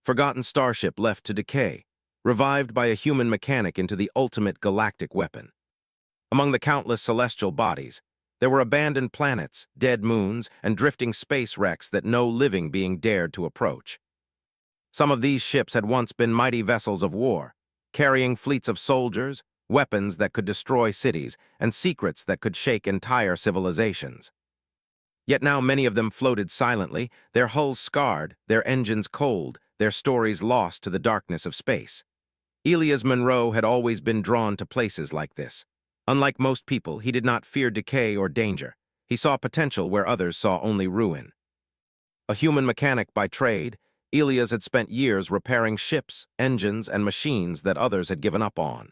forgotten starship left to decay, revived by a human mechanic into the ultimate galactic weapon. Among the countless celestial bodies, there were abandoned planets, dead moons, and drifting space wrecks that no living being dared to approach. Some of these ships had once been mighty vessels of war, carrying fleets of soldiers, weapons that could destroy cities, and secrets that could shake entire civilizations. Yet now many of them floated silently, their hulls scarred, their engines cold, their stories lost to the darkness of space. Elias Munro had always been drawn to places like this. Unlike most people, he did not fear decay or danger. He saw potential where others saw only ruin. A human mechanic by trade, Elias had spent years repairing ships, engines, and machines that others had given up on.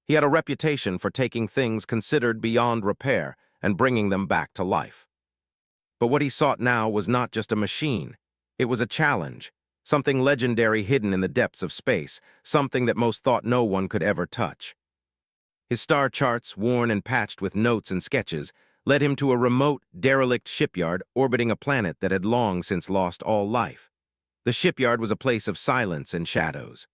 He had a reputation for taking things considered beyond repair and bringing them back to life. But what he sought now was not just a machine. It was a challenge, something legendary hidden in the depths of space, something that most thought no one could ever touch. His star charts, worn and patched with notes and sketches, led him to a remote, derelict shipyard orbiting a planet that had long since lost all life. The shipyard was a place of silence and shadows.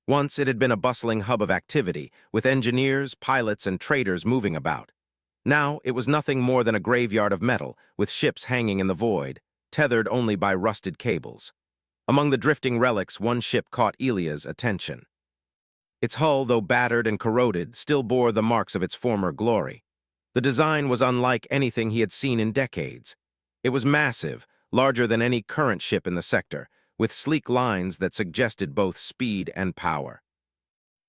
Once it had been a bustling hub of activity, with engineers, pilots, and traders moving about. Now it was nothing more than a graveyard of metal, with ships hanging in the void, tethered only by rusted cables. Among the drifting relics, one ship caught Elia's attention. Its hull, though battered and corroded, still bore the marks of its former glory. The design was unlike anything he had seen in decades. It was massive, larger than any current ship in the sector, with sleek lines that suggested both speed and power.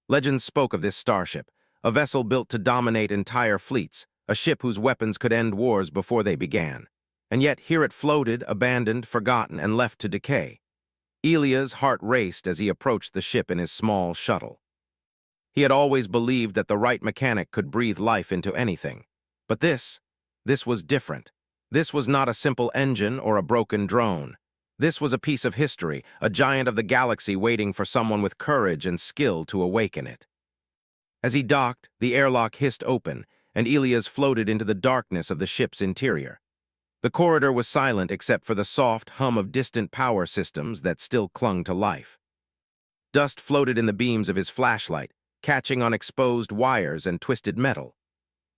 Legends spoke of this starship, a vessel built to dominate entire fleets, a ship whose weapons could end wars before they began. And yet here it floated, abandoned, forgotten, and left to decay. Elia's heart raced as he approached the ship in his small shuttle. He had always believed that the right mechanic could breathe life into anything. But this was different. This was not a simple engine or a broken drone. This was a piece of history, a giant of the galaxy waiting for someone with courage and skill to awaken it. As he docked, the airlock hissed open, and Elias floated into the darkness of the ship's interior. The corridor was silent except for the soft hum of distant power systems that still clung to life. Dust floated in the beams of his flashlight, catching on exposed wires and twisted metal.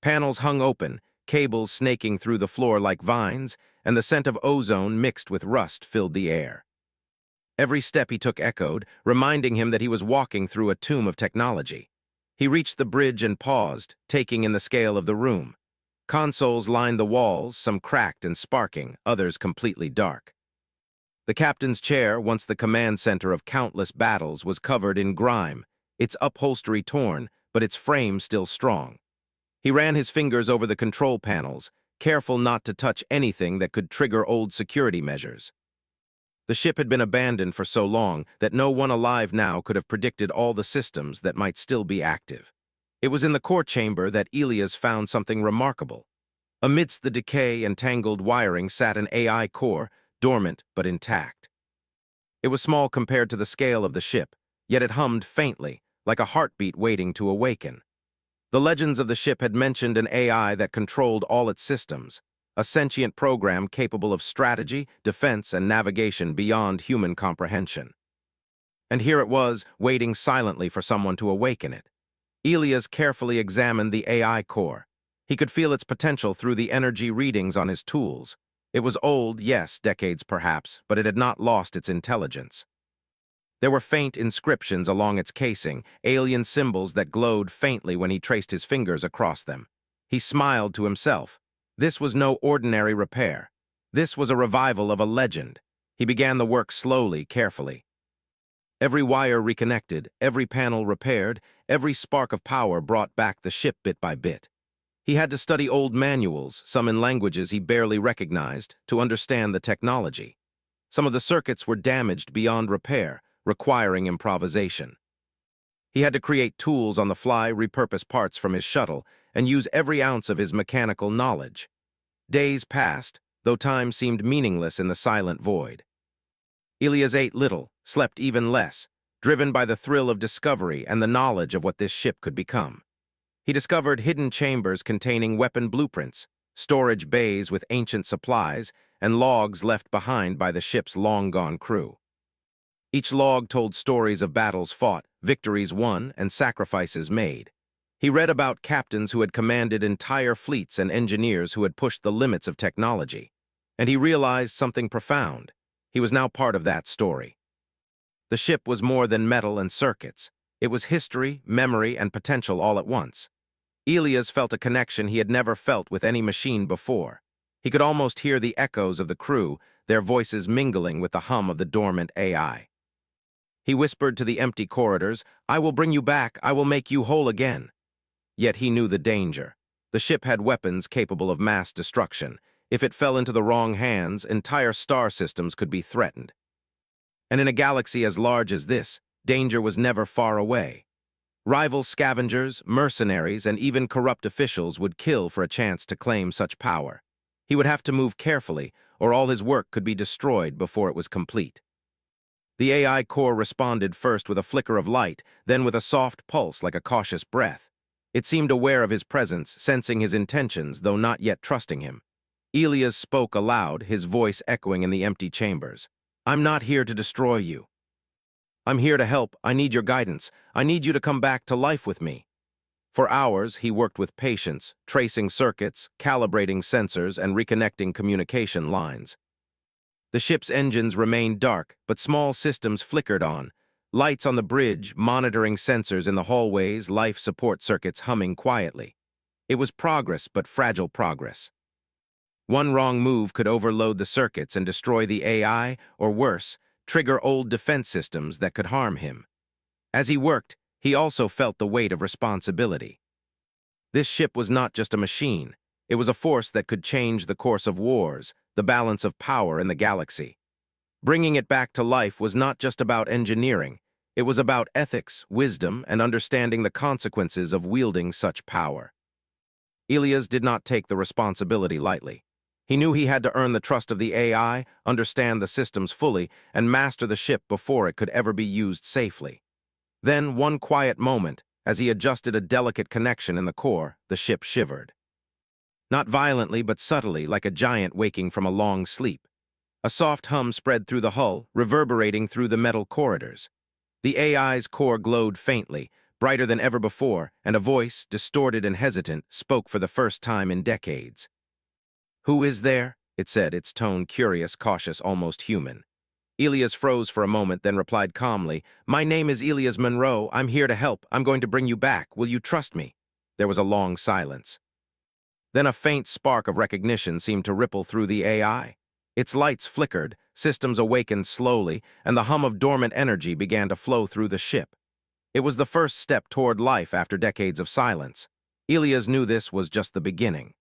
Panels hung open, cables snaking through the floor like vines, and the scent of ozone mixed with rust filled the air. Every step he took echoed, reminding him that he was walking through a tomb of technology. He reached the bridge and paused, taking in the scale of the room. Consoles lined the walls, some cracked and sparking, others completely dark. The captain's chair, once the command center of countless battles, was covered in grime, its upholstery torn, but its frame still strong. He ran his fingers over the control panels, careful not to touch anything that could trigger old security measures. The ship had been abandoned for so long that no one alive now could have predicted all the systems that might still be active. It was in the core chamber that Elias found something remarkable. Amidst the decay and tangled wiring sat an AI core, dormant but intact. It was small compared to the scale of the ship, yet it hummed faintly, like a heartbeat waiting to awaken. The legends of the ship had mentioned an AI that controlled all its systems, a sentient program capable of strategy, defense, and navigation beyond human comprehension. And here it was, waiting silently for someone to awaken it. Elias carefully examined the AI core. He could feel its potential through the energy readings on his tools. It was old, yes, decades perhaps, but it had not lost its intelligence. There were faint inscriptions along its casing, alien symbols that glowed faintly when he traced his fingers across them. He smiled to himself. This was no ordinary repair. This was a revival of a legend. He began the work slowly, carefully. Every wire reconnected, every panel repaired, every spark of power brought back the ship bit by bit. He had to study old manuals, some in languages he barely recognized, to understand the technology. Some of the circuits were damaged beyond repair, requiring improvisation. He had to create tools on the fly, repurpose parts from his shuttle, and use every ounce of his mechanical knowledge. Days passed, though time seemed meaningless in the silent void. Elias ate little, slept even less, driven by the thrill of discovery and the knowledge of what this ship could become. He discovered hidden chambers containing weapon blueprints, storage bays with ancient supplies, and logs left behind by the ship's long-gone crew. Each log told stories of battles fought, victories won, and sacrifices made. He read about captains who had commanded entire fleets and engineers who had pushed the limits of technology. And he realized something profound. He was now part of that story. The ship was more than metal and circuits. It was history, memory, and potential all at once. Elias felt a connection he had never felt with any machine before. He could almost hear the echoes of the crew, their voices mingling with the hum of the dormant AI. He whispered to the empty corridors, "I will bring you back, I will make you whole again." Yet he knew the danger. The ship had weapons capable of mass destruction. If it fell into the wrong hands, entire star systems could be threatened. And in a galaxy as large as this, danger was never far away. Rival scavengers, mercenaries, and even corrupt officials would kill for a chance to claim such power. He would have to move carefully, or all his work could be destroyed before it was complete. The AI core responded first with a flicker of light, then with a soft pulse like a cautious breath. It seemed aware of his presence, sensing his intentions, though not yet trusting him. Elias spoke aloud, his voice echoing in the empty chambers. "I'm not here to destroy you. I'm here to help. I need your guidance. I need you to come back to life with me." For hours, he worked with patience, tracing circuits, calibrating sensors, and reconnecting communication lines. The ship's engines remained dark, but small systems flickered on. Lights on the bridge, monitoring sensors in the hallways, life support circuits humming quietly. It was progress, but fragile progress. One wrong move could overload the circuits and destroy the AI, or worse, trigger old defense systems that could harm him. As he worked, he also felt the weight of responsibility. This ship was not just a machine. It was a force that could change the course of wars, the balance of power in the galaxy. Bringing it back to life was not just about engineering. It was about ethics, wisdom, and understanding the consequences of wielding such power. Elias did not take the responsibility lightly. He knew he had to earn the trust of the AI, understand the systems fully, and master the ship before it could ever be used safely. Then, one quiet moment, as he adjusted a delicate connection in the core, the ship shivered. Not violently, but subtly, like a giant waking from a long sleep. A soft hum spread through the hull, reverberating through the metal corridors. The AI's core glowed faintly, brighter than ever before, and a voice, distorted and hesitant, spoke for the first time in decades. "Who is there?" it said, its tone curious, cautious, almost human. Elias froze for a moment, then replied calmly, "My name is Elias Monroe. I'm here to help. I'm going to bring you back. Will you trust me?" There was a long silence. Then a faint spark of recognition seemed to ripple through the AI. Its lights flickered, systems awakened slowly, and the hum of dormant energy began to flow through the ship. It was the first step toward life after decades of silence. Elias knew this was just the beginning.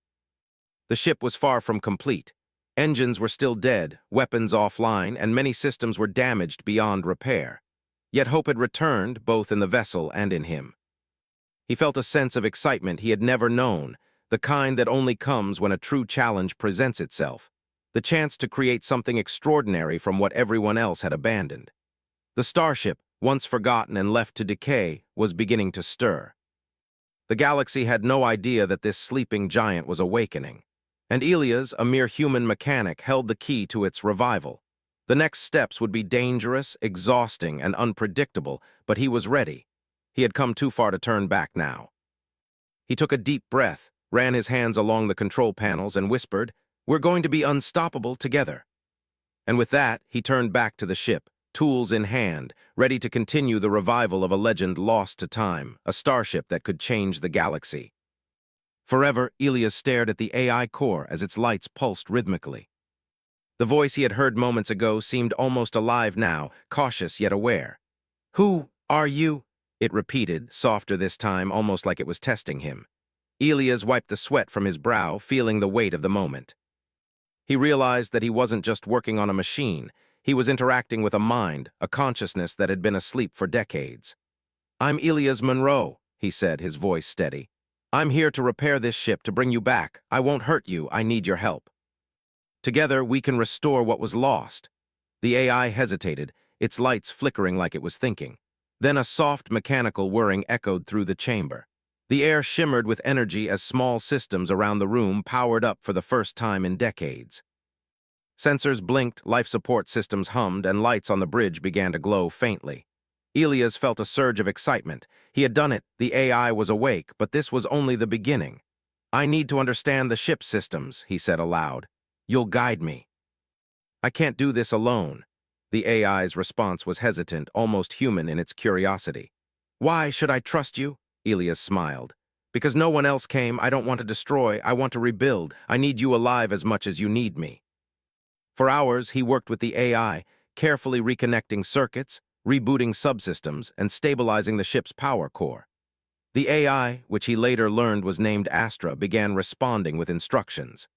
The ship was far from complete. Engines were still dead, weapons offline, and many systems were damaged beyond repair. Yet hope had returned, both in the vessel and in him. He felt a sense of excitement he had never known, the kind that only comes when a true challenge presents itself, the chance to create something extraordinary from what everyone else had abandoned. The Starship, once forgotten and left to decay, was beginning to stir. The galaxy had no idea that this sleeping giant was awakening. And Elias, a mere human mechanic, held the key to its revival. The next steps would be dangerous, exhausting, and unpredictable, but he was ready. He had come too far to turn back now. He took a deep breath, ran his hands along the control panels, and whispered, "We're going to be unstoppable together." And with that, he turned back to the ship, tools in hand, ready to continue the revival of a legend lost to time, a starship that could change the galaxy. Forever, Elias stared at the AI core as its lights pulsed rhythmically. The voice he had heard moments ago seemed almost alive now, cautious yet aware. "Who are you?" it repeated, softer this time, almost like it was testing him. Elias wiped the sweat from his brow, feeling the weight of the moment. He realized that he wasn't just working on a machine. He was interacting with a mind, a consciousness that had been asleep for decades. "I'm Elias Monroe," he said, his voice steady. "I'm here to repair this ship, to bring you back. I won't hurt you. I need your help. Together, we can restore what was lost." The AI hesitated, its lights flickering like it was thinking. Then a soft mechanical whirring echoed through the chamber. The air shimmered with energy as small systems around the room powered up for the first time in decades. Sensors blinked, life support systems hummed, and lights on the bridge began to glow faintly. Elias felt a surge of excitement. He had done it, the AI was awake, but this was only the beginning. "I need to understand the ship's systems," he said aloud. "You'll guide me." "I can't do this alone." The AI's response was hesitant, almost human in its curiosity. "Why should I trust you?" Elias smiled. "Because no one else came. I don't want to destroy, I want to rebuild. I need you alive as much as you need me." For hours, he worked with the AI, carefully reconnecting circuits, rebooting subsystems, and stabilizing the ship's power core. The AI, which he later learned was named Astra, began responding with instructions.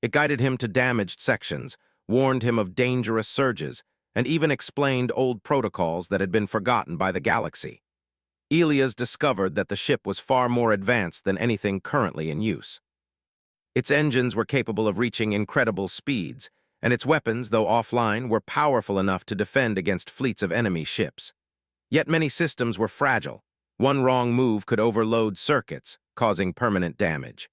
It guided him to damaged sections, warned him of dangerous surges, and even explained old protocols that had been forgotten by the galaxy. Elias discovered that the ship was far more advanced than anything currently in use. Its engines were capable of reaching incredible speeds, and its weapons, though offline, were powerful enough to defend against fleets of enemy ships. Yet many systems were fragile. One wrong move could overload circuits, causing permanent damage.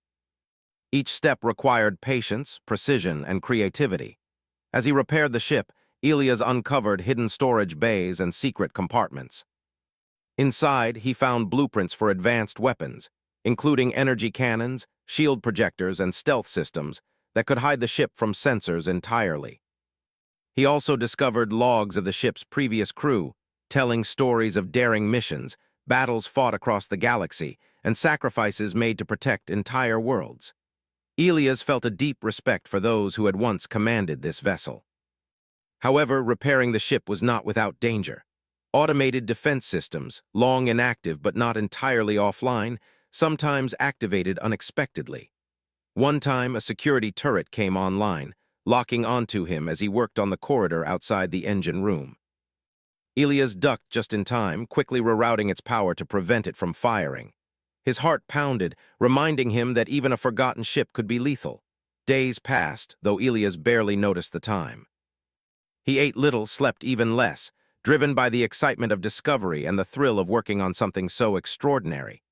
Each step required patience, precision, and creativity. As he repaired the ship, Elias uncovered hidden storage bays and secret compartments. Inside, he found blueprints for advanced weapons, including energy cannons, shield projectors, and stealth systems that could hide the ship from sensors entirely. He also discovered logs of the ship's previous crew, telling stories of daring missions, battles fought across the galaxy, and sacrifices made to protect entire worlds. Elias felt a deep respect for those who had once commanded this vessel. However, repairing the ship was not without danger. Automated defense systems, long inactive but not entirely offline, sometimes activated unexpectedly. One time, a security turret came online, locking onto him as he worked on the corridor outside the engine room. Elias ducked just in time, quickly rerouting its power to prevent it from firing. His heart pounded, reminding him that even a forgotten ship could be lethal. Days passed, though Elias barely noticed the time. He ate little, slept even less, driven by the excitement of discovery and the thrill of working on something so extraordinary.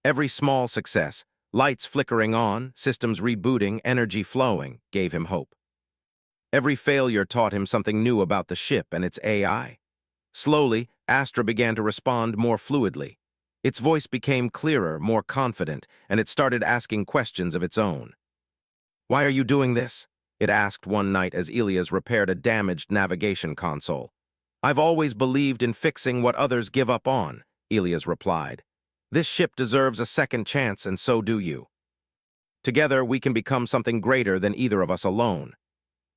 Every small success, lights flickering on, systems rebooting, energy flowing, gave him hope. Every failure taught him something new about the ship and its AI. Slowly, Astra began to respond more fluidly. Its voice became clearer, more confident, and it started asking questions of its own. "Why are you doing this?" it asked one night as Elias repaired a damaged navigation console. "I've always believed in fixing what others give up on," Elias replied. "This ship deserves a second chance, and so do you. Together, we can become something greater than either of us alone."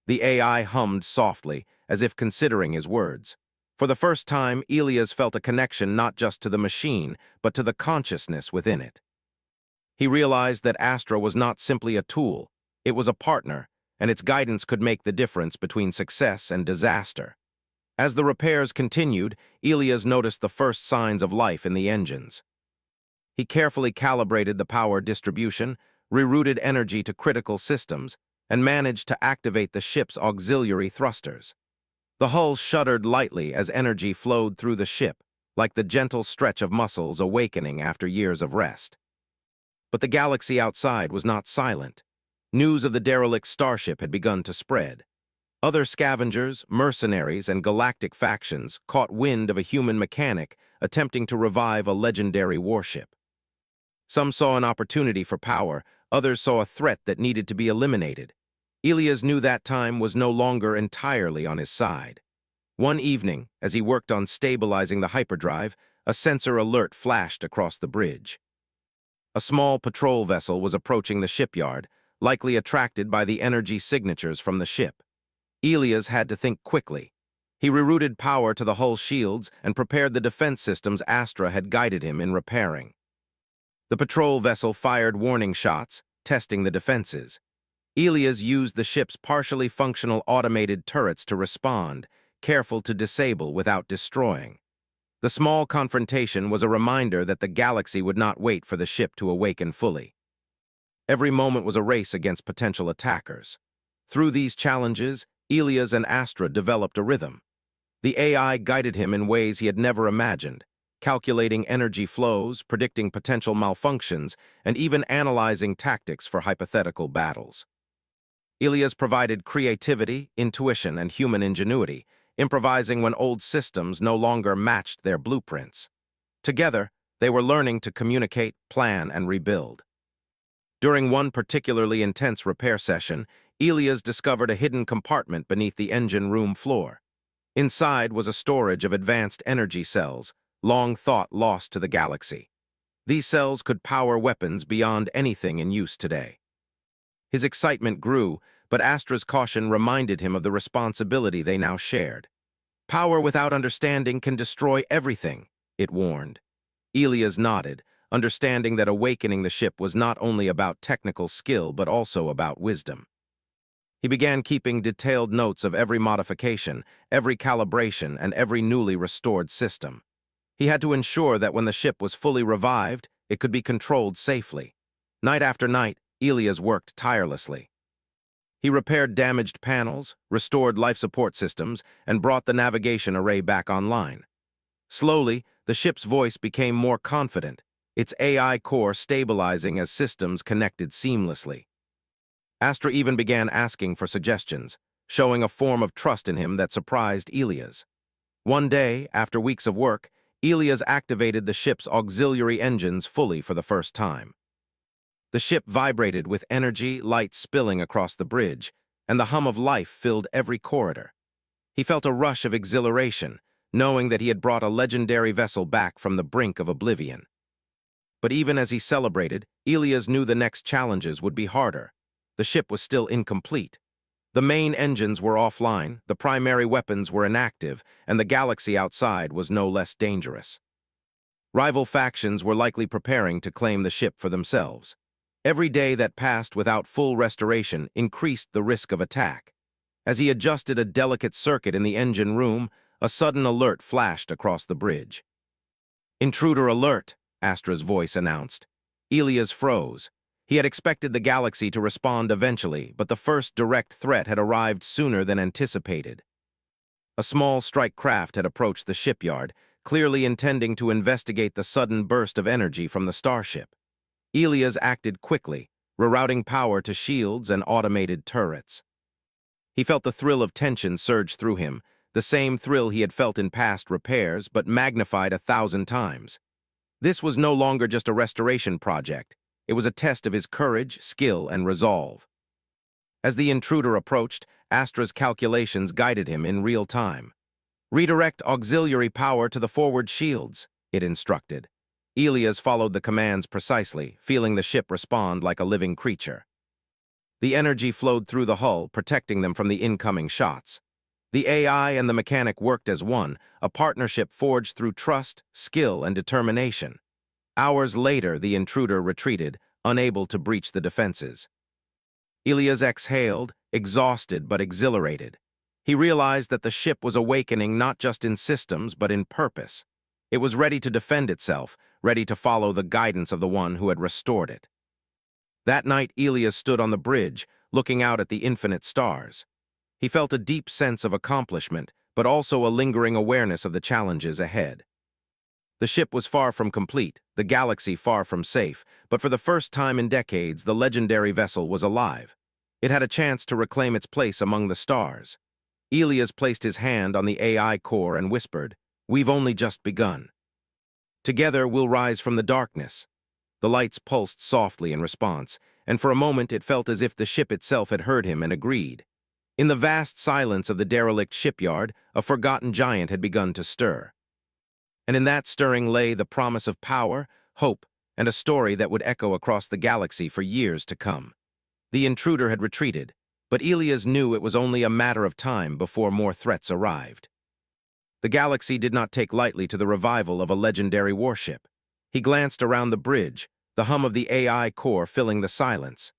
The AI hummed softly, as if considering his words. For the first time, Elias felt a connection not just to the machine, but to the consciousness within it. He realized that Astra was not simply a tool, it was a partner, and its guidance could make the difference between success and disaster. As the repairs continued, Elias noticed the first signs of life in the engines. He carefully calibrated the power distribution, rerouted energy to critical systems, and managed to activate the ship's auxiliary thrusters. The hull shuddered lightly as energy flowed through the ship, like the gentle stretch of muscles awakening after years of rest. But the galaxy outside was not silent. News of the derelict Starship had begun to spread. Other scavengers, mercenaries, and galactic factions caught wind of a human mechanic attempting to revive a legendary warship. Some saw an opportunity for power, others saw a threat that needed to be eliminated. Elias knew that time was no longer entirely on his side. One evening, as he worked on stabilizing the hyperdrive, a sensor alert flashed across the bridge. A small patrol vessel was approaching the shipyard, likely attracted by the energy signatures from the ship. Elias had to think quickly. He rerouted power to the hull shields and prepared the defense systems Astra had guided him in repairing. The patrol vessel fired warning shots, testing the defenses. Elias used the ship's partially functional automated turrets to respond, careful to disable without destroying. The small confrontation was a reminder that the galaxy would not wait for the ship to awaken fully. Every moment was a race against potential attackers. Through these challenges, Elias and Astra developed a rhythm. The AI guided him in ways he had never imagined, calculating energy flows, predicting potential malfunctions, and even analyzing tactics for hypothetical battles. Ilias provided creativity, intuition, and human ingenuity, improvising when old systems no longer matched their blueprints. Together, they were learning to communicate, plan, and rebuild. During one particularly intense repair session, Ilias discovered a hidden compartment beneath the engine room floor. Inside was a storage of advanced energy cells, long thought lost to the galaxy. These cells could power weapons beyond anything in use today. His excitement grew, but Astra's caution reminded him of the responsibility they now shared. Power without understanding can destroy everything, it warned. Ilias nodded, understanding that awakening the ship was not only about technical skill but also about wisdom. He began keeping detailed notes of every modification, every calibration, and every newly restored system. He had to ensure that when the ship was fully revived, it could be controlled safely. Night after night, Ilias worked tirelessly. He repaired damaged panels, restored life support systems, and brought the navigation array back online. Slowly, the ship's voice became more confident, its AI core stabilizing as systems connected seamlessly. Astra even began asking for suggestions, showing a form of trust in him that surprised Ilias. One day, after weeks of work, Ilias activated the ship's auxiliary engines fully for the first time. The ship vibrated with energy, light spilling across the bridge, and the hum of life filled every corridor. He felt a rush of exhilaration, knowing that he had brought a legendary vessel back from the brink of oblivion. But even as he celebrated, Ilias knew the next challenges would be harder. The ship was still incomplete. The main engines were offline, the primary weapons were inactive, and the galaxy outside was no less dangerous. Rival factions were likely preparing to claim the ship for themselves. Every day that passed without full restoration increased the risk of attack. As he adjusted a delicate circuit in the engine room, a sudden alert flashed across the bridge. "Intruder alert," Astra's voice announced. Ilias froze. He had expected the galaxy to respond eventually, but the first direct threat had arrived sooner than anticipated. A small strike craft had approached the shipyard, clearly intending to investigate the sudden burst of energy from the Starship. Ilias acted quickly, rerouting power to shields and automated turrets. He felt the thrill of tension surge through him, the same thrill he had felt in past repairs, but magnified 1,000 times. This was no longer just a restoration project. It was a test of his courage, skill, and resolve. As the intruder approached, Astra's calculations guided him in real time. "Redirect auxiliary power to the forward shields," it instructed. Ilias followed the commands precisely, feeling the ship respond like a living creature. The energy flowed through the hull, protecting them from the incoming shots. The AI and the mechanic worked as one, a partnership forged through trust, skill, and determination. Hours later, the intruder retreated, unable to breach the defenses. Ilias exhaled, exhausted but exhilarated. He realized that the ship was awakening not just in systems but in purpose. It was ready to defend itself, ready to follow the guidance of the one who had restored it. That night, Ilias stood on the bridge, looking out at the infinite stars. He felt a deep sense of accomplishment, but also a lingering awareness of the challenges ahead. The ship was far from complete, the galaxy far from safe, but for the first time in decades, the legendary vessel was alive. It had a chance to reclaim its place among the stars. Ilias placed his hand on the AI core and whispered, "We've only just begun. Together we'll rise from the darkness." The lights pulsed softly in response, and for a moment it felt as if the ship itself had heard him and agreed. In the vast silence of the derelict shipyard, a forgotten giant had begun to stir. And in that stirring lay the promise of power, hope, and a story that would echo across the galaxy for years to come. The intruder had retreated, but Ilias knew it was only a matter of time before more threats arrived. The galaxy did not take lightly to the revival of a legendary warship. He glanced around the bridge, the hum of the AI core filling the silence.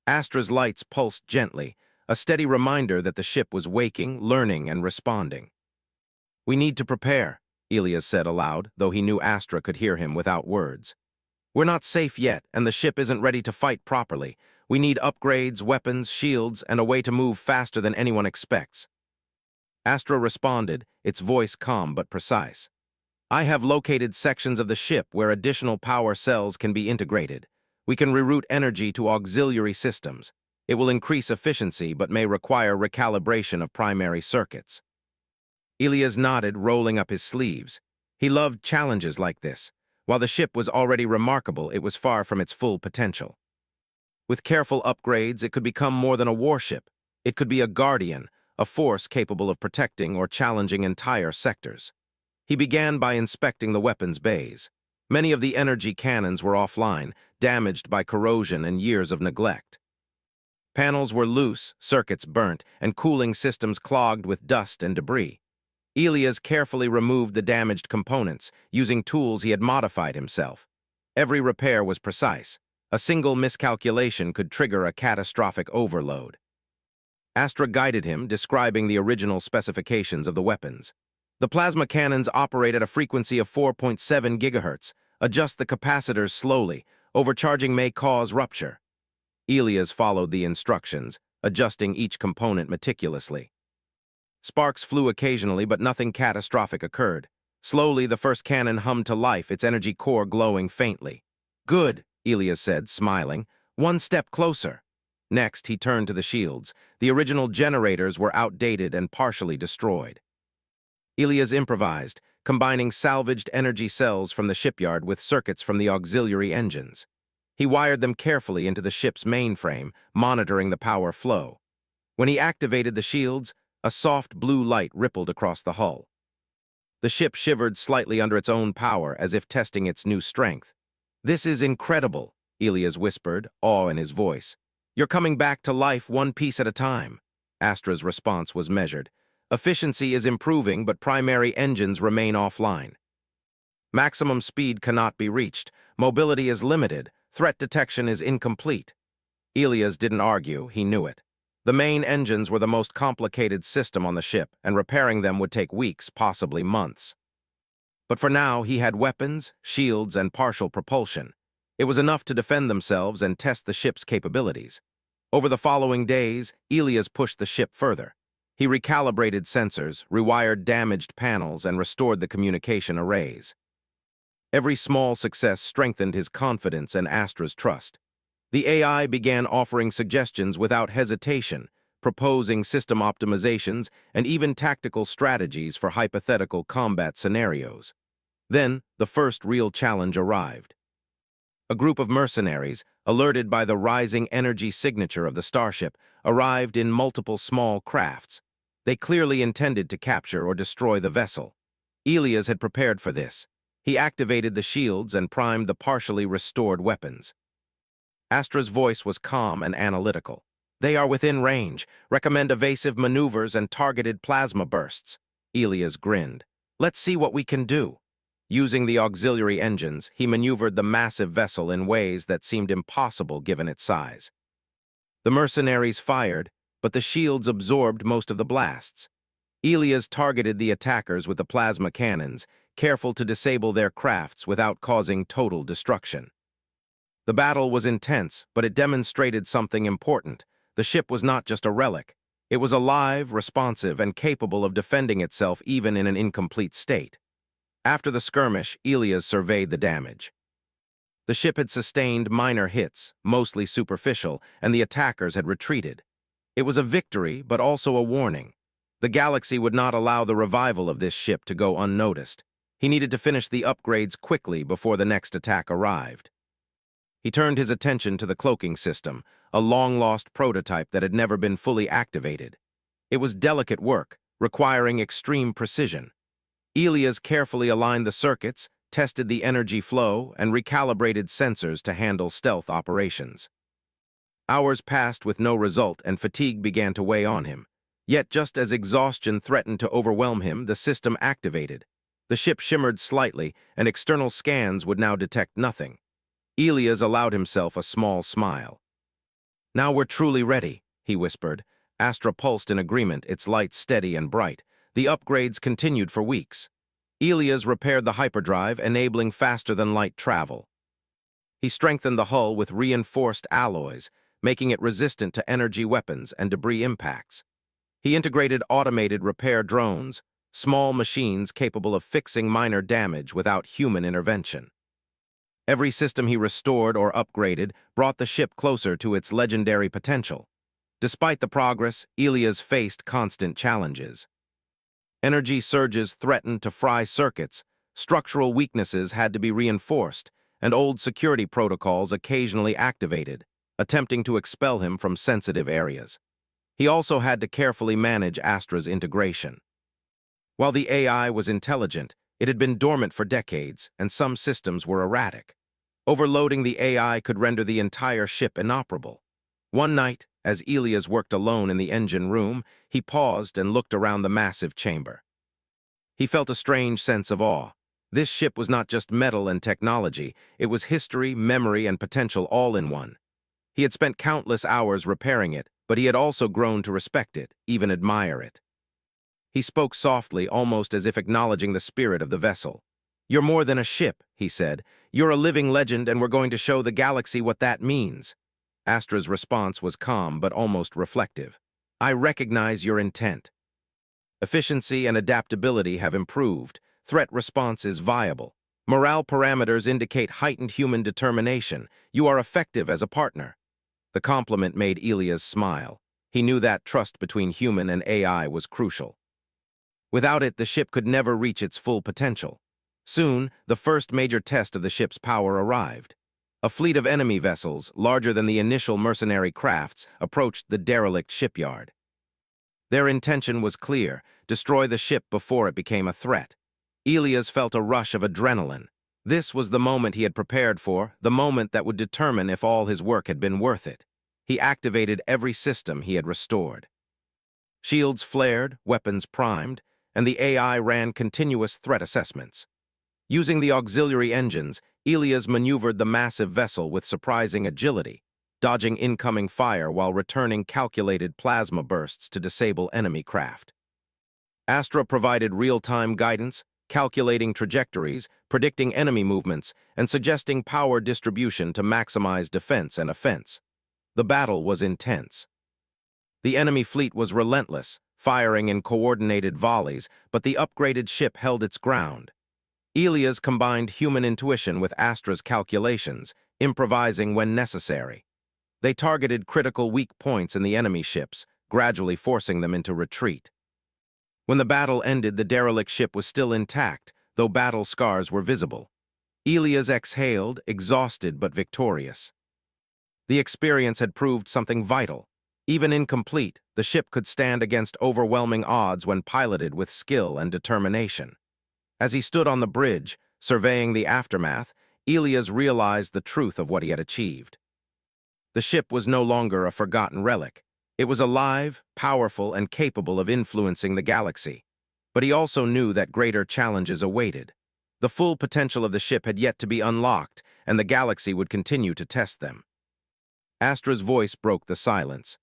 Astra's lights pulsed gently, a steady reminder that the ship was waking, learning, and responding. "We need to prepare," Ilias said aloud, though he knew Astra could hear him without words. "We're not safe yet, and the ship isn't ready to fight properly. We need upgrades, weapons, shields, and a way to move faster than anyone expects." Astra responded, its voice calm but precise. "I have located sections of the ship where additional power cells can be integrated. We can reroute energy to auxiliary systems. It will increase efficiency but may require recalibration of primary circuits. Elias nodded, rolling up his sleeves. He loved challenges like this. While the ship was already remarkable, it was far from its full potential. With careful upgrades, it could become more than a warship. It could be a guardian, a force capable of protecting or challenging entire sectors. He began by inspecting the weapons bays. Many of the energy cannons were offline, damaged by corrosion and years of neglect. Panels were loose, circuits burnt, and cooling systems clogged with dust and debris. Elias carefully removed the damaged components, using tools he had modified himself. Every repair was precise. A single miscalculation could trigger a catastrophic overload. Astra guided him, describing the original specifications of the weapons. The plasma cannons operate at a frequency of 4.7 gigahertz. Adjust the capacitors slowly. Overcharging may cause rupture. Elias followed the instructions, adjusting each component meticulously. Sparks flew occasionally, but nothing catastrophic occurred. Slowly, the first cannon hummed to life, its energy core glowing faintly. "Good," Elias said, smiling. "One step closer." Next, he turned to the shields. The original generators were outdated and partially destroyed. Elias improvised, combining salvaged energy cells from the shipyard with circuits from the auxiliary engines. He wired them carefully into the ship's mainframe, monitoring the power flow. When he activated the shields, a soft blue light rippled across the hull. The ship shivered slightly under its own power, as if testing its new strength. "This is incredible," Elias whispered, awe in his voice. "You're coming back to life one piece at a time." Astra's response was measured. "Efficiency is improving, but primary engines remain offline. Maximum speed cannot be reached. Mobility is limited. Threat detection is incomplete." Elias didn't argue, he knew it. The main engines were the most complicated system on the ship, and repairing them would take weeks, possibly months. But for now, he had weapons, shields, and partial propulsion. It was enough to defend themselves and test the ship's capabilities. Over the following days, Elias pushed the ship further. He recalibrated sensors, rewired damaged panels, and restored the communication arrays. Every small success strengthened his confidence and Astra's trust. The AI began offering suggestions without hesitation, proposing system optimizations and even tactical strategies for hypothetical combat scenarios. Then, the first real challenge arrived. A group of mercenaries, alerted by the rising energy signature of the Starship, arrived in multiple small crafts. They clearly intended to capture or destroy the vessel. Elias had prepared for this. He activated the shields and primed the partially restored weapons. Astra's voice was calm and analytical. "They are within range. Recommend evasive maneuvers and targeted plasma bursts." Elias grinned. "Let's see what we can do." Using the auxiliary engines, he maneuvered the massive vessel in ways that seemed impossible given its size. The mercenaries fired, but the shields absorbed most of the blasts. Elias targeted the attackers with the plasma cannons, careful to disable their crafts without causing total destruction. The battle was intense, but it demonstrated something important. The ship was not just a relic. It was alive, responsive, and capable of defending itself even in an incomplete state. After the skirmish, Elias surveyed the damage. The ship had sustained minor hits, mostly superficial, and the attackers had retreated. It was a victory, but also a warning. The galaxy would not allow the revival of this ship to go unnoticed. He needed to finish the upgrades quickly before the next attack arrived. He turned his attention to the cloaking system, a long-lost prototype that had never been fully activated. It was delicate work, requiring extreme precision. Elias carefully aligned the circuits, tested the energy flow, and recalibrated sensors to handle stealth operations. Hours passed with no result, and fatigue began to weigh on him. Yet just as exhaustion threatened to overwhelm him, the system activated. The ship shimmered slightly, and external scans would now detect nothing. Elias allowed himself a small smile. "Now we're truly ready," he whispered. Astra pulsed in agreement, its lights steady and bright. The upgrades continued for weeks. Elias repaired the hyperdrive, enabling faster-than-light travel. He strengthened the hull with reinforced alloys, making it resistant to energy weapons and debris impacts. He integrated automated repair drones, small machines capable of fixing minor damage without human intervention. Every system he restored or upgraded brought the ship closer to its legendary potential. Despite the progress, Ilias faced constant challenges. Energy surges threatened to fry circuits, structural weaknesses had to be reinforced, and old security protocols occasionally activated, attempting to expel him from sensitive areas. He also had to carefully manage Astra's integration. While the AI was intelligent, it had been dormant for decades, and some systems were erratic. Overloading the AI could render the entire ship inoperable. One night, as Ilias worked alone in the engine room, he paused and looked around the massive chamber. He felt a strange sense of awe. This ship was not just metal and technology, it was history, memory, and potential all in one. He had spent countless hours repairing it, but he had also grown to respect it, even admire it. He spoke softly, almost as if acknowledging the spirit of the vessel. "You're more than a ship," he said. "You're a living legend, and we're going to show the galaxy what that means." Astra's response was calm but almost reflective. "I recognize your intent. Efficiency and adaptability have improved. Threat response is viable. Morale parameters indicate heightened human determination. You are effective as a partner." The compliment made Ilias smile. He knew that trust between human and AI was crucial. Without it, the ship could never reach its full potential. Soon, the first major test of the ship's power arrived. A fleet of enemy vessels, larger than the initial mercenary crafts, approached the derelict shipyard. Their intention was clear: destroy the ship before it became a threat. Ilias felt a rush of adrenaline. This was the moment he had prepared for, the moment that would determine if all his work had been worth it. He activated every system he had restored. Shields flared, weapons primed, and the AI ran continuous threat assessments. Using the auxiliary engines, Ilias maneuvered the massive vessel with surprising agility, dodging incoming fire while returning calculated plasma bursts to disable enemy craft. Astra provided real-time guidance, calculating trajectories, predicting enemy movements, and suggesting power distribution to maximize defense and offense. The battle was intense. The enemy fleet was relentless, firing in coordinated volleys, but the upgraded ship held its ground. Ilias combined human intuition with Astra's calculations, improvising when necessary. They targeted critical weak points in the enemy ships, gradually forcing them into retreat. When the battle ended, the derelict ship was still intact, though battle scars were visible. Ilias exhaled, exhausted but victorious. The experience had proved something vital. Even incomplete, the ship could stand against overwhelming odds when piloted with skill and determination. As he stood on the bridge, surveying the aftermath, Ilias realized the truth of what he had achieved. The ship was no longer a forgotten relic. It was alive, powerful, and capable of influencing the galaxy. But he also knew that greater challenges awaited. The full potential of the ship had yet to be unlocked, and the galaxy would continue to test them. Astra's voice broke the silence.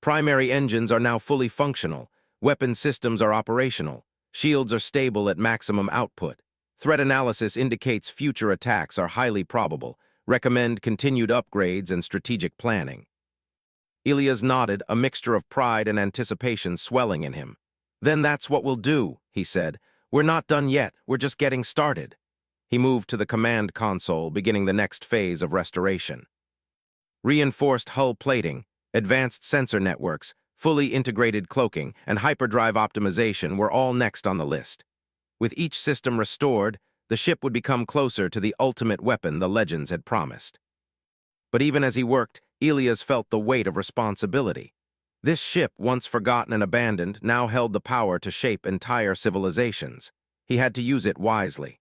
"Primary engines are now fully functional. Weapon systems are operational. Shields are stable at maximum output. Threat analysis indicates future attacks are highly probable. Recommend continued upgrades and strategic planning." Ilias nodded, a mixture of pride and anticipation swelling in him. "Then that's what we'll do," he said. "We're not done yet, we're just getting started." He moved to the command console, beginning the next phase of restoration. Reinforced hull plating, advanced sensor networks, fully integrated cloaking, and hyperdrive optimization were all next on the list. With each system restored, the ship would become closer to the ultimate weapon the legends had promised. But even as he worked, Ilias felt the weight of responsibility. This ship, once forgotten and abandoned, now held the power to shape entire civilizations. He had to use it wisely.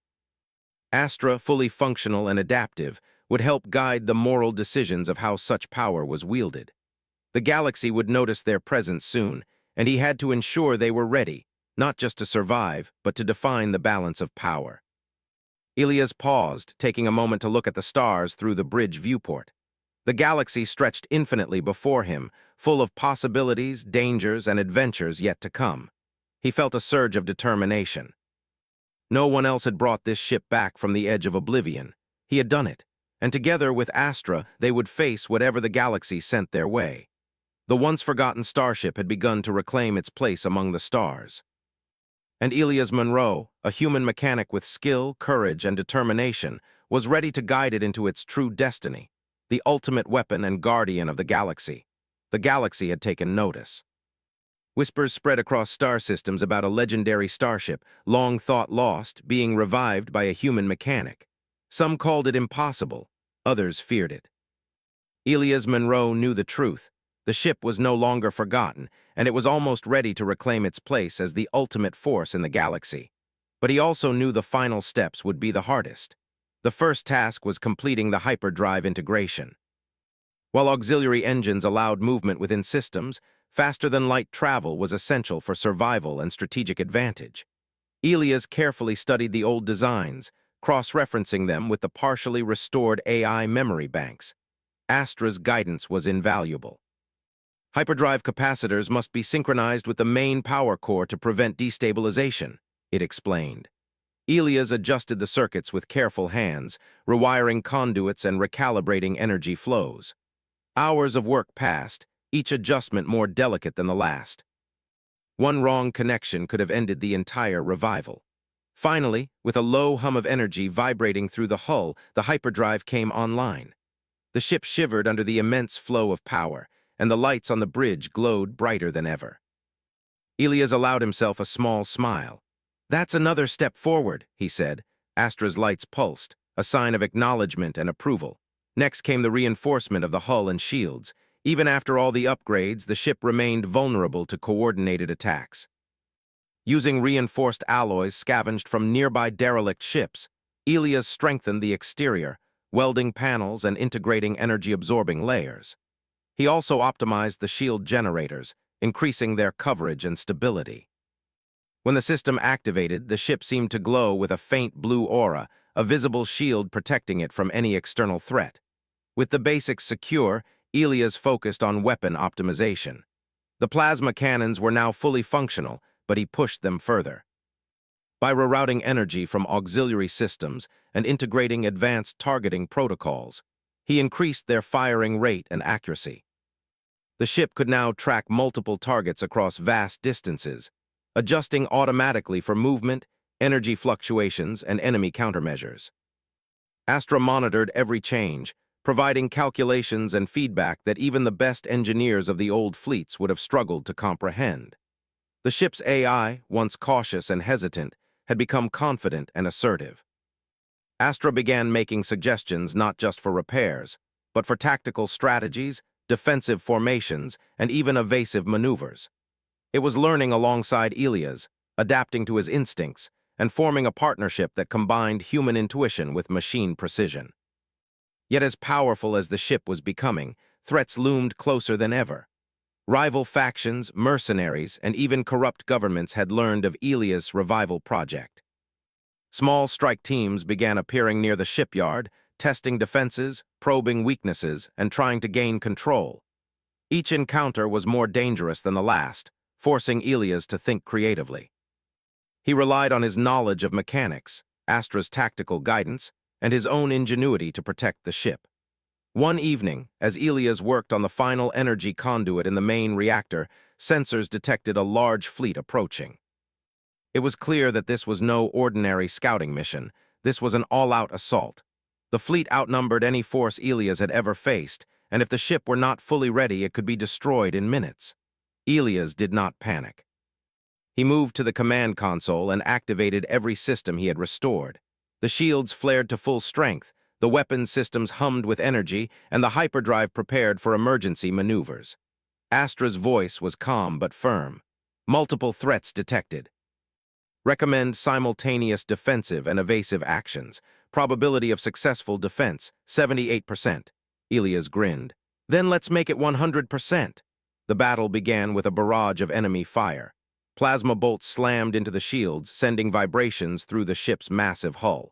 Astra, fully functional and adaptive, would help guide the moral decisions of how such power was wielded. The galaxy would notice their presence soon, and he had to ensure they were ready, not just to survive, but to define the balance of power. Ilias paused, taking a moment to look at the stars through the bridge viewport. The galaxy stretched infinitely before him, full of possibilities, dangers, and adventures yet to come. He felt a surge of determination. No one else had brought this ship back from the edge of oblivion. He had done it, and together with Astra, they would face whatever the galaxy sent their way. The once-forgotten starship had begun to reclaim its place among the stars. And Ilias Munro, a human mechanic with skill, courage, and determination, was ready to guide it into its true destiny, the ultimate weapon and guardian of the galaxy. The galaxy had taken notice. Whispers spread across star systems about a legendary starship, long thought lost, being revived by a human mechanic. Some called it impossible, others feared it. Elias Monroe knew the truth. The ship was no longer forgotten, and it was almost ready to reclaim its place as the ultimate force in the galaxy. But he also knew the final steps would be the hardest. The first task was completing the hyperdrive integration. While auxiliary engines allowed movement within systems, faster-than-light travel was essential for survival and strategic advantage. Elias carefully studied the old designs, cross-referencing them with the partially restored AI memory banks. Astra's guidance was invaluable. Hyperdrive capacitors must be synchronized with the main power core to prevent destabilization, it explained. Elias adjusted the circuits with careful hands, rewiring conduits and recalibrating energy flows. Hours of work passed, each adjustment more delicate than the last. One wrong connection could have ended the entire revival. Finally, with a low hum of energy vibrating through the hull, the hyperdrive came online. The ship shivered under the immense flow of power, and the lights on the bridge glowed brighter than ever. Elias allowed himself a small smile. "That's another step forward," he said. Astra's lights pulsed, a sign of acknowledgement and approval. Next came the reinforcement of the hull and shields. Even after all the upgrades, the ship remained vulnerable to coordinated attacks. Using reinforced alloys scavenged from nearby derelict ships, Elias strengthened the exterior, welding panels and integrating energy-absorbing layers. He also optimized the shield generators, increasing their coverage and stability. When the system activated, the ship seemed to glow with a faint blue aura, a visible shield protecting it from any external threat. With the basics secure, Elias focused on weapon optimization. The plasma cannons were now fully functional, but he pushed them further. By rerouting energy from auxiliary systems and integrating advanced targeting protocols, he increased their firing rate and accuracy. The ship could now track multiple targets across vast distances, adjusting automatically for movement, energy fluctuations, and enemy countermeasures. Astra monitored every change, providing calculations and feedback that even the best engineers of the old fleets would have struggled to comprehend. The ship's AI, once cautious and hesitant, had become confident and assertive. Astra began making suggestions not just for repairs, but for tactical strategies, defensive formations, and even evasive maneuvers. It was learning alongside Elias, adapting to his instincts, and forming a partnership that combined human intuition with machine precision. Yet as powerful as the ship was becoming, threats loomed closer than ever. Rival factions, mercenaries, and even corrupt governments had learned of Elias' revival project. Small strike teams began appearing near the shipyard, testing defenses, probing weaknesses, and trying to gain control. Each encounter was more dangerous than the last, forcing Elias to think creatively. He relied on his knowledge of mechanics, Astra's tactical guidance, and his own ingenuity to protect the ship. One evening, as Elias worked on the final energy conduit in the main reactor, sensors detected a large fleet approaching. It was clear that this was no ordinary scouting mission. This was an all-out assault. The fleet outnumbered any force Elias had ever faced, and if the ship were not fully ready, it could be destroyed in minutes. Elias did not panic. He moved to the command console and activated every system he had restored. The shields flared to full strength, the weapons systems hummed with energy, and the hyperdrive prepared for emergency maneuvers. Astra's voice was calm but firm. Multiple threats detected. Recommend simultaneous defensive and evasive actions. Probability of successful defense, 78%. Elias grinned. Then let's make it 100%. The battle began with a barrage of enemy fire. Plasma bolts slammed into the shields, sending vibrations through the ship's massive hull.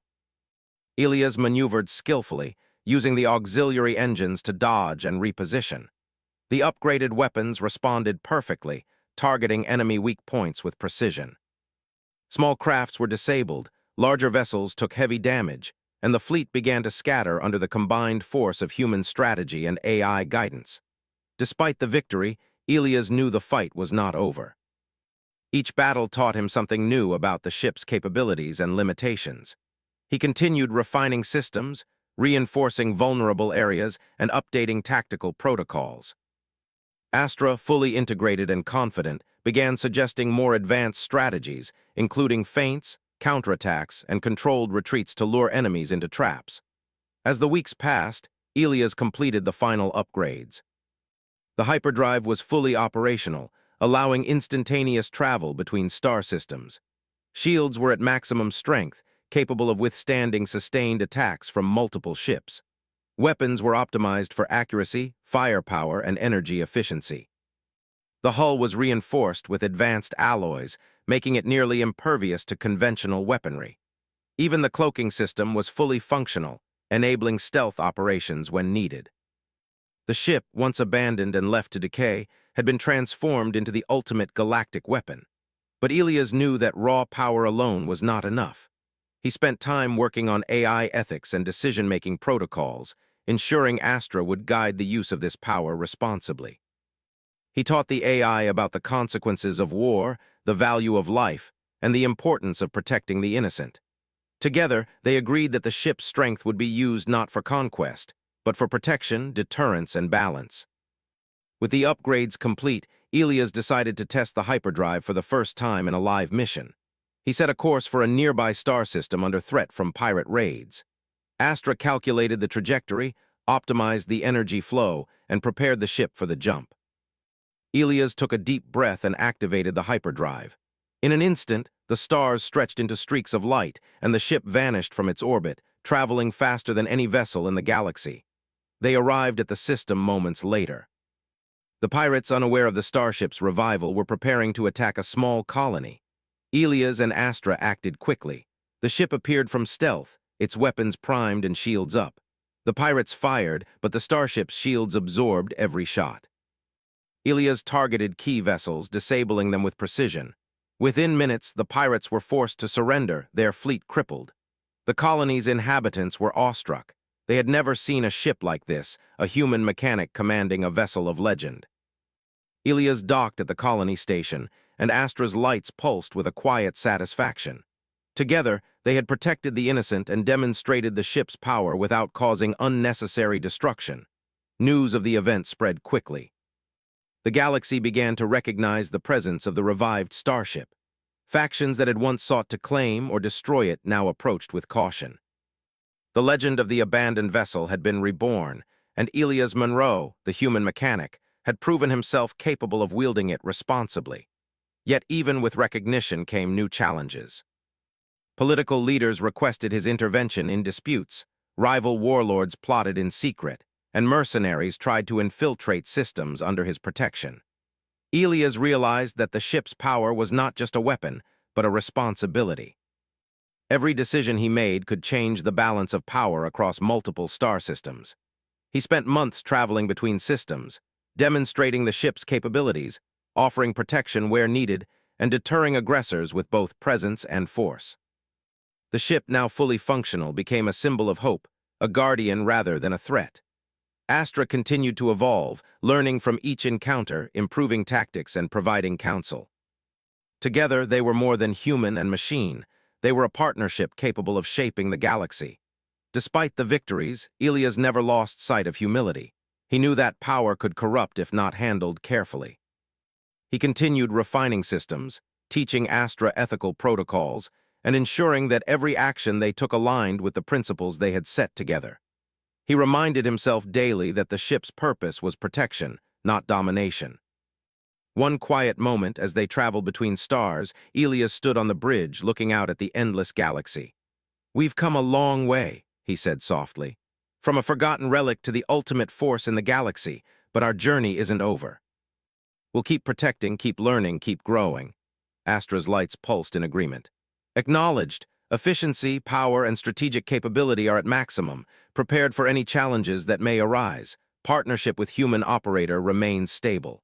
Elias maneuvered skillfully, using the auxiliary engines to dodge and reposition. The upgraded weapons responded perfectly, targeting enemy weak points with precision. Small crafts were disabled, larger vessels took heavy damage, and the fleet began to scatter under the combined force of human strategy and AI guidance. Despite the victory, Elias knew the fight was not over. Each battle taught him something new about the ship's capabilities and limitations. He continued refining systems, reinforcing vulnerable areas, and updating tactical protocols. Astra, fully integrated and confident, began suggesting more advanced strategies, including feints, counterattacks, and controlled retreats to lure enemies into traps. As the weeks passed, Elias completed the final upgrades. The hyperdrive was fully operational, allowing instantaneous travel between star systems. Shields were at maximum strength, capable of withstanding sustained attacks from multiple ships. Weapons were optimized for accuracy, firepower, and energy efficiency. The hull was reinforced with advanced alloys, making it nearly impervious to conventional weaponry. Even the cloaking system was fully functional, enabling stealth operations when needed. The ship, once abandoned and left to decay, had been transformed into the ultimate galactic weapon. But Elias knew that raw power alone was not enough. He spent time working on AI ethics and decision-making protocols, ensuring Astra would guide the use of this power responsibly. He taught the AI about the consequences of war, the value of life, and the importance of protecting the innocent. Together, they agreed that the ship's strength would be used not for conquest, but for protection, deterrence, and balance. With the upgrades complete, Elias decided to test the hyperdrive for the first time in a live mission. He set a course for a nearby star system under threat from pirate raids. Astra calculated the trajectory, optimized the energy flow, and prepared the ship for the jump. Elias took a deep breath and activated the hyperdrive. In an instant, the stars stretched into streaks of light, and the ship vanished from its orbit, traveling faster than any vessel in the galaxy. They arrived at the system moments later. The pirates, unaware of the starship's revival, were preparing to attack a small colony. Elias and Astra acted quickly. The ship appeared from stealth, its weapons primed and shields up. The pirates fired, but the starship's shields absorbed every shot. Elias targeted key vessels, disabling them with precision. Within minutes, the pirates were forced to surrender, their fleet crippled. The colony's inhabitants were awestruck. They had never seen a ship like this, a human mechanic commanding a vessel of legend. Elias docked at the colony station, and Astra's lights pulsed with a quiet satisfaction. Together, they had protected the innocent and demonstrated the ship's power without causing unnecessary destruction. News of the event spread quickly. The galaxy began to recognize the presence of the revived starship. Factions that had once sought to claim or destroy it now approached with caution. The legend of the abandoned vessel had been reborn, and Elias Monroe, the human mechanic, had proven himself capable of wielding it responsibly. Yet even with recognition came new challenges. Political leaders requested his intervention in disputes, rival warlords plotted in secret, and mercenaries tried to infiltrate systems under his protection. Elias realized that the ship's power was not just a weapon, but a responsibility. Every decision he made could change the balance of power across multiple star systems. He spent months traveling between systems, demonstrating the ship's capabilities, offering protection where needed, and deterring aggressors with both presence and force. The ship, now fully functional, became a symbol of hope, a guardian rather than a threat. Astra continued to evolve, learning from each encounter, improving tactics, and providing counsel. Together, they were more than human and machine. They were a partnership capable of shaping the galaxy. Despite the victories, Elias never lost sight of humility. He knew that power could corrupt if not handled carefully. He continued refining systems, teaching Astra ethical protocols, and ensuring that every action they took aligned with the principles they had set together. He reminded himself daily that the ship's purpose was protection, not domination. One quiet moment as they traveled between stars, Elias stood on the bridge looking out at the endless galaxy. "We've come a long way," he said softly. "From a forgotten relic to the ultimate force in the galaxy, but our journey isn't over. We'll keep protecting, keep learning, keep growing." Astra's lights pulsed in agreement. "Acknowledged. Efficiency, power, and strategic capability are at maximum, prepared for any challenges that may arise. Partnership with human operator remains stable."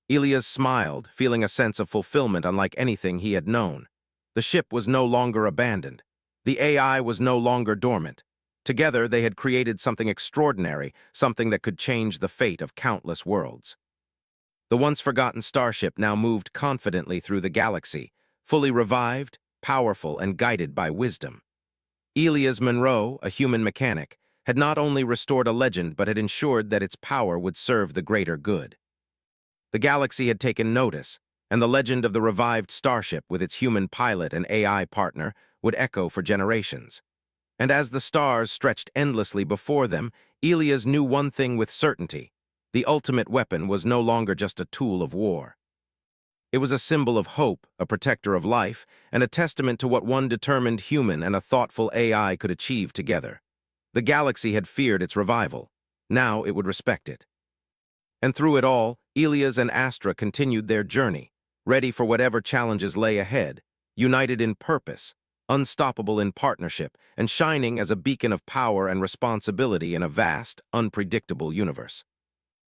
Elias smiled, feeling a sense of fulfillment unlike anything he had known. The ship was no longer abandoned. The AI was no longer dormant. Together, they had created something extraordinary, something that could change the fate of countless worlds. The once-forgotten starship now moved confidently through the galaxy, fully revived, powerful, and guided by wisdom. Elias Monroe, a human mechanic, had not only restored a legend but had ensured that its power would serve the greater good. The galaxy had taken notice, and the legend of the revived Starship with its human pilot and AI partner would echo for generations. And as the stars stretched endlessly before them, Elias knew one thing with certainty. The ultimate weapon was no longer just a tool of war. It was a symbol of hope, a protector of life, and a testament to what one determined human and a thoughtful AI could achieve together. The galaxy had feared its revival. Now it would respect it. And through it all, Elias and Astra continued their journey, ready for whatever challenges lay ahead, united in purpose, unstoppable in partnership, and shining as a beacon of power and responsibility in a vast, unpredictable universe.